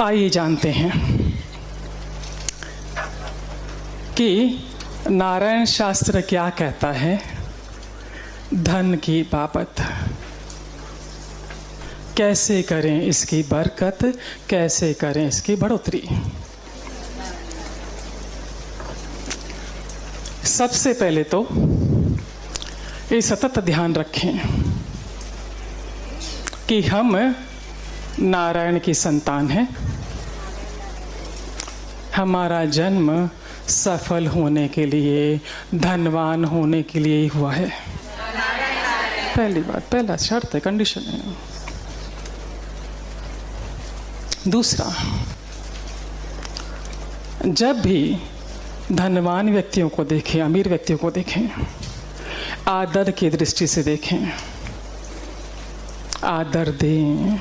आइए जानते हैं कि नारायण शास्त्र क्या कहता है धन की बाबत। कैसे करें इसकी बरकत, कैसे करें इसकी बढ़ोतरी। सबसे पहले तो ये सतत ध्यान रखें कि हम नारायण की संतान हैं। हमारा जन्म सफल होने के लिए, धनवान होने के लिए ही हुआ है। पहली बात, पहला शर्त है, कंडीशन है। दूसरा, जब भी धनवान व्यक्तियों को देखें, अमीर व्यक्तियों को देखें, आदर की दृष्टि से देखें, आदर दें।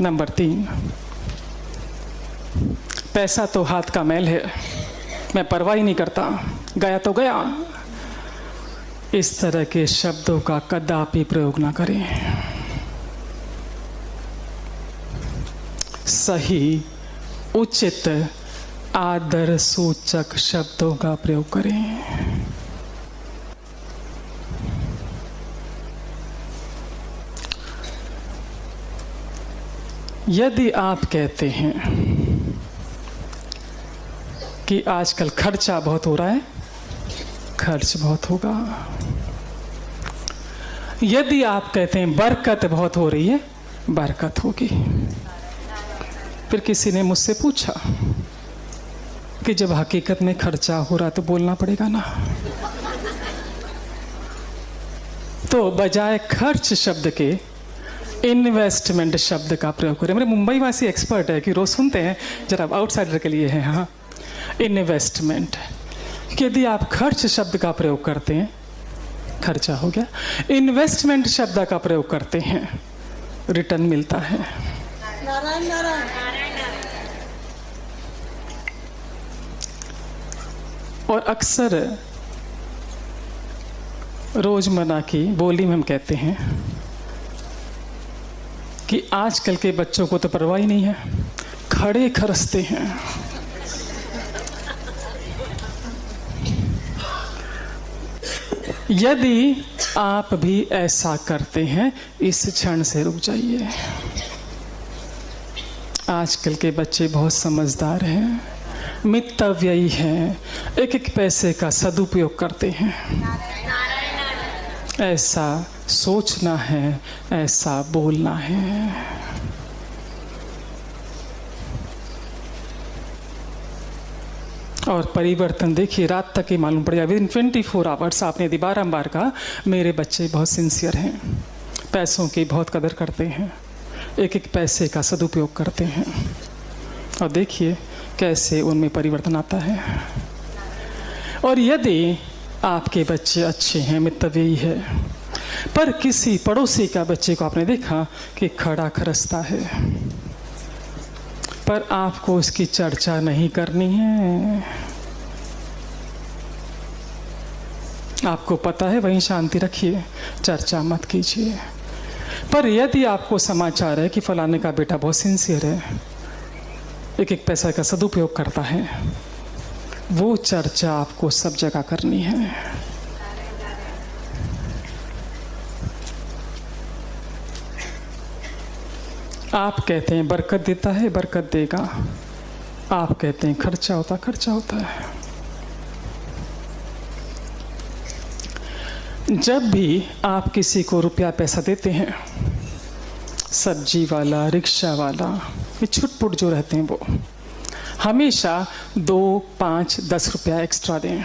नंबर 3, पैसा तो हाथ का मैल है, मैं परवाह ही नहीं करता, गया तो गया। इस तरह के शब्दों का कदापि प्रयोग ना करें। सही, उचित, आदर सूचक शब्दों का प्रयोग करें। यदि आप कहते हैं कि आजकल खर्चा बहुत हो रहा है, खर्च बहुत होगा। यदि आप कहते हैं बरकत बहुत हो रही है, बरकत होगी। फिर किसी ने मुझसे पूछा कि जब हकीकत में खर्चा हो रहा तो बोलना पड़ेगा ना। तो बजाय खर्च शब्द के इन्वेस्टमेंट शब्द का प्रयोग करें। मेरे मुंबई वासी एक्सपर्ट है कि रोज सुनते हैं, जरा आउटसाइडर के लिए है। हाँ, इन्वेस्टमेंट। यदि आप खर्च शब्द का प्रयोग करते हैं, खर्चा हो गया। इन्वेस्टमेंट शब्द का प्रयोग करते हैं, रिटर्न मिलता है। और अक्सर रोजमर्रा की बोली में हम कहते हैं कि आजकल के बच्चों को तो परवाह ही नहीं है, खड़े खरसते हैं। यदि आप भी ऐसा करते हैं, इस क्षण से रुक जाइए। आजकल के बच्चे बहुत समझदार हैं, मितव्ययी हैं, एक एक पैसे का सदुपयोग करते हैं। ऐसा सोचना है, ऐसा बोलना है। और परिवर्तन देखिए, रात तक ही मालूम पड़ जाए। विदिन 24 आवर्स आपने यदि बारंबार कहा मेरे बच्चे बहुत सिंसियर हैं, पैसों की बहुत कदर करते हैं, एक एक पैसे का सदुपयोग करते हैं, और देखिए कैसे उनमें परिवर्तन आता है। और यदि आपके बच्चे अच्छे हैं, मितव्ययी है, पर किसी पड़ोसी का बच्चे को आपने देखा कि खड़ा खरसता है, पर आपको उसकी चर्चा नहीं करनी है, आपको पता है वहीं शांति रखिए, चर्चा मत कीजिए। पर यदि आपको समाचार है कि फलाने का बेटा बहुत सिंसियर है, एक एक पैसा का सदुपयोग करता है, वो चर्चा आपको सब जगह करनी है। आप कहते हैं बरकत देता है, बरकत देगा। आप कहते हैं खर्चा होता, खर्चा होता है। जब भी आप किसी को रुपया पैसा देते हैं, सब्जी वाला, रिक्शा वाला, ये छुटपुट जो रहते हैं, वो हमेशा 2, 5, 10 रुपया एक्स्ट्रा दें।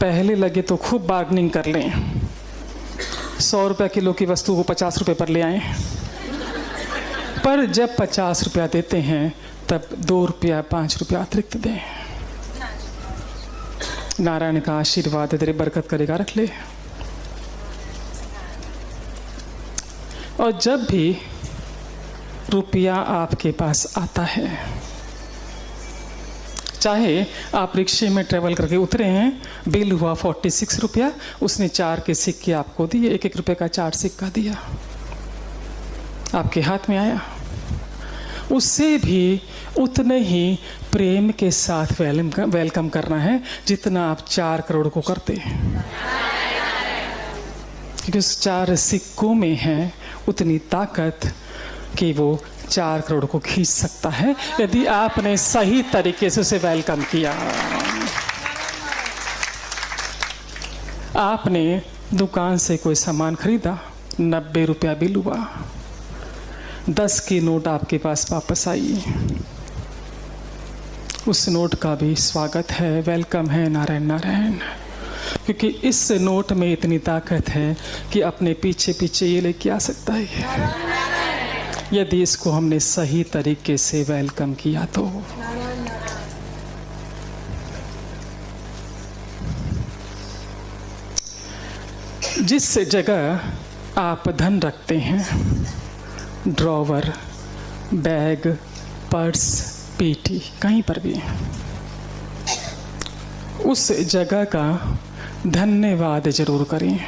पहले लगे तो खूब बार्गेनिंग कर लें, 100 रुपये किलो की वस्तु को 50 रुपये पर ले आएं। पर जब 50 रुपया देते हैं तब 2 रुपया 5 रुपया अतिरिक्त दें। नारायण का आशीर्वाद तेरे बरकत करेगा, रख ले। और जब भी रुपया आपके पास आता है, चाहे आप रिक्शे में ट्रेवल करके उतरे हैं, बिल हुआ 46 रुपया, उसने 4 के सिक्के आपको दिए, 1-1 रुपये का 4 सिक्का दिया। आपके हाथ में आया, उससे भी उतने ही प्रेम के साथ वेलकम करना है जितना आप 4 करोड़ को करते हैं, क्योंकि उस 4 सिक्कों में है उतनी ताकत कि वो 4 करोड़ को खींच सकता है यदि आपने सही तरीके से उसे वेलकम किया। आपने दुकान से कोई सामान खरीदा, 90 रुपया बिल हुआ, 10 की नोट आपके पास वापस आई, उस नोट का भी स्वागत है, वेलकम है, नारायण नारायण, क्योंकि इस नोट में इतनी ताकत है कि अपने पीछे पीछे ये लेके आ सकता है यदि इसको हमने सही तरीके से वेलकम किया तो। जिस जगह आप धन रखते हैं, ड्रॉवर, बैग, पर्स, पेटी, कहीं पर भी, उस जगह का धन्यवाद जरूर करें,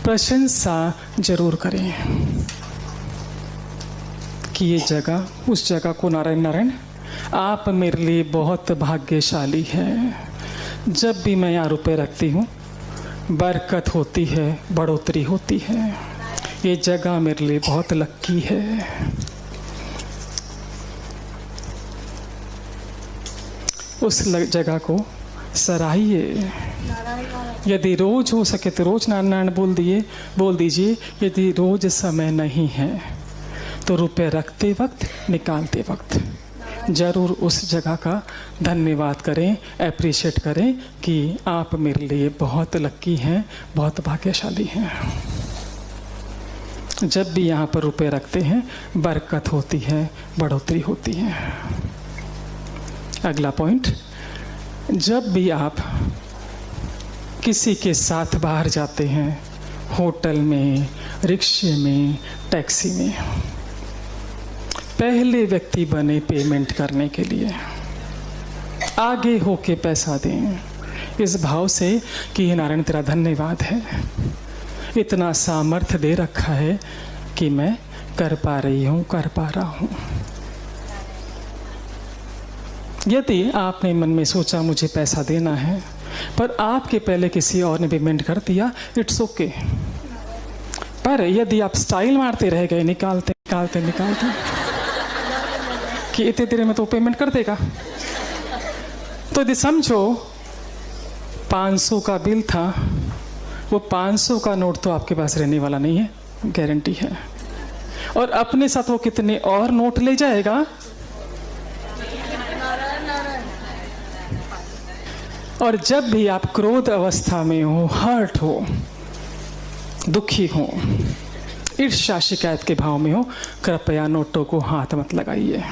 प्रशंसा जरूर करें कि ये जगह, उस जगह को नारायण नारायण आप मेरे लिए बहुत भाग्यशाली है। जब भी मैं यहाँ रुपए रखती हूँ बरकत होती है, बढ़ोतरी होती है, ये जगह मेरे लिए बहुत लक्की है। उस जगह को सराहिए। यदि रोज हो सके तो रोज नारायण नारायण बोल दीजिए। यदि रोज समय नहीं है तो रुपए रखते वक्त, निकालते वक्त जरूर उस जगह का धन्यवाद करें, एप्रिशिएट करें कि आप मेरे लिए बहुत लक्की हैं, बहुत भाग्यशाली हैं। जब भी यहाँ पर रुपए रखते हैं बरकत होती है, बढ़ोतरी होती है। अगला पॉइंट, जब भी आप किसी के साथ बाहर जाते हैं, होटल में, रिक्शे में, टैक्सी में, पहले व्यक्ति बने पेमेंट करने के लिए, आगे होके पैसा दें इस भाव से कि नारायण तेरा धन्यवाद है, इतना सामर्थ्य दे रखा है कि मैं कर पा रही हूँ, कर पा रहा हूँ। यदि आपने मन में सोचा मुझे पैसा देना है पर आपके पहले किसी और ने पेमेंट कर दिया, इट्स ओके। पर यदि आप स्टाइल मारते रह गए, निकालते निकालते निकालते कि इतने देर में तो पेमेंट कर देगा, तो यदि समझो 500 का बिल था, वो 500 का नोट तो आपके पास रहने वाला नहीं है, गारंटी है। और अपने साथ वो कितने और नोट ले जाएगा। और जब भी आप क्रोध अवस्था में हो, हर्ट हो, दुखी हो, ईर्ष्या शिकायत के भाव में हो, कृपया नोटों को हाथ मत लगाइए।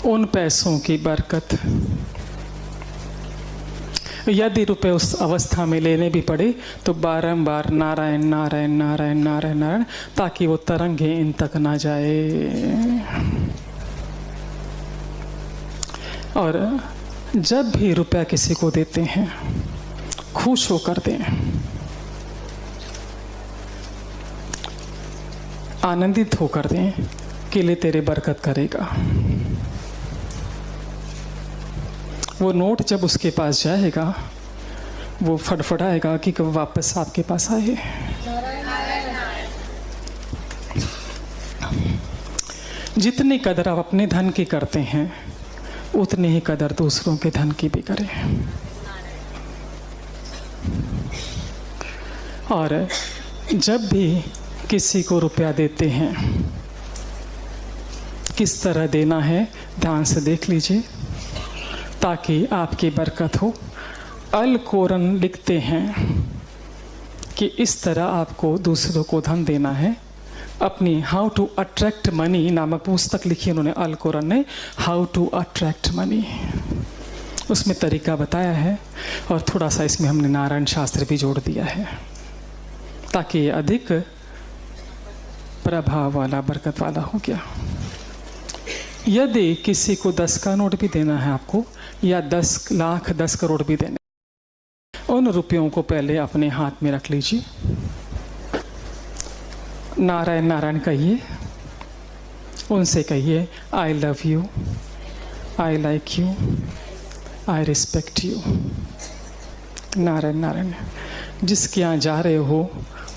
उन पैसों की बरकत, यदि रुपए उस अवस्था में लेने भी पड़े तो बारंबार नारायण नारायण नारायण नारायण नारायण, ताकि वो तरंगे इन तक ना जाए। और जब भी रुपया किसी को देते हैं खुश होकर दें, आनंदित होकर दें कि ले तेरे बरकत करेगा। वो नोट जब उसके पास जाएगा वो फटफटाएगा कि कब वापस आपके पास आए। जितनी कदर आप अपने धन की करते हैं उतनी ही कदर दूसरों के धन की भी करें। और जब भी किसी को रुपया देते हैं किस तरह देना है ध्यान से देख लीजिए ताकि आपकी बरकत हो। अल कोरन लिखते हैं कि इस तरह आपको दूसरों को धन देना है। अपनी हाउ टू अट्रैक्ट मनी नामक पुस्तक लिखी उन्होंने, अल कोरन ने, हाउ टू अट्रैक्ट मनी। उसमें तरीका बताया है और थोड़ा सा इसमें हमने नारायण शास्त्र भी जोड़ दिया है ताकि अधिक प्रभाव वाला, बरकत वाला हो गया। यदि किसी को 10 का नोट भी देना है आपको, या 10 लाख 10 करोड़ भी देने, उन रुपयों को पहले अपने हाथ में रख लीजिए। नारायण नारायण कहिए, उनसे कहिए I love you, I like you, I respect you. Narayan Narayan. जिसके यहाँ जा रहे हो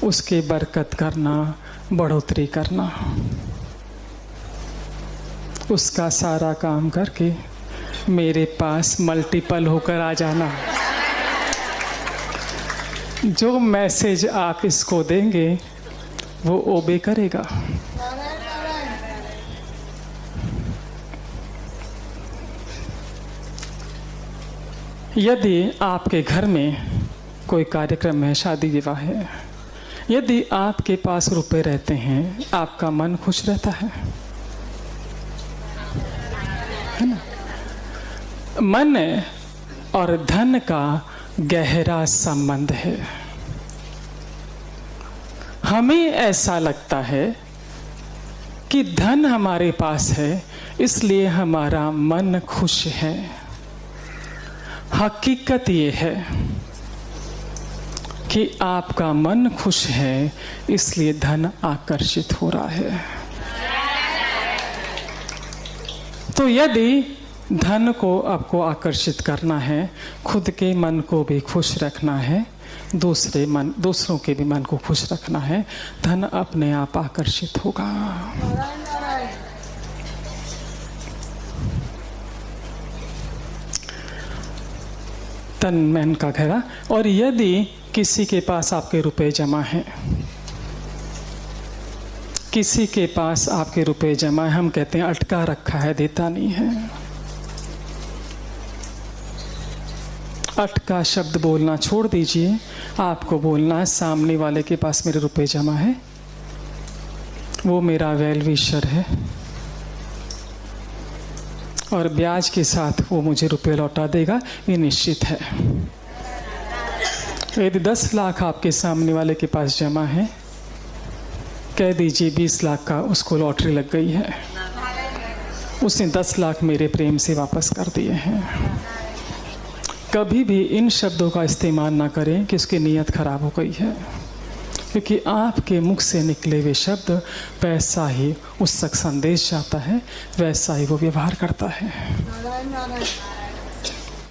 उसके बरकत करना, बढ़ोतरी करना, उसका सारा काम करके मेरे पास मल्टीपल होकर आ जाना। जो मैसेज आप इसको देंगे वो ओबे करेगा। यदि आपके घर में कोई कार्यक्रम है, शादी विवाह है, यदि आपके पास रुपए रहते हैं, आपका मन खुश रहता है ना? मन और धन का गहरा संबंध है। हमें ऐसा लगता है कि धन हमारे पास है इसलिए हमारा मन खुश है। हकीकत ये है कि आपका मन खुश है इसलिए धन आकर्षित हो रहा है। तो यदि धन को आपको आकर्षित करना है, खुद के मन को भी खुश रखना है, दूसरों के भी मन को खुश रखना है, धन अपने आप आकर्षित होगा। तन मन का गहरा। और यदि किसी के पास आपके रुपए जमा हैं, किसी के पास आपके रुपए जमा है, हम कहते हैं अटका रखा है, देता नहीं है। अटका शब्द बोलना छोड़ दीजिए, आपको बोलना है सामने वाले के पास मेरे रुपए जमा है, वो मेरा वेल विशर है और ब्याज के साथ वो मुझे रुपए लौटा देगा, ये निश्चित है। यदि 10 लाख आपके सामने वाले के पास जमा है, कह दीजिए 20 लाख का उसको लॉटरी लग गई है, उसने 10 लाख मेरे प्रेम से वापस कर दिए हैं। कभी भी इन शब्दों का इस्तेमाल ना करें कि उसकी नीयत खराब हो गई है, क्योंकि आपके मुख से निकले हुए शब्द वैसा ही उस तक संदेश जाता है, वैसा ही वो व्यवहार करता है।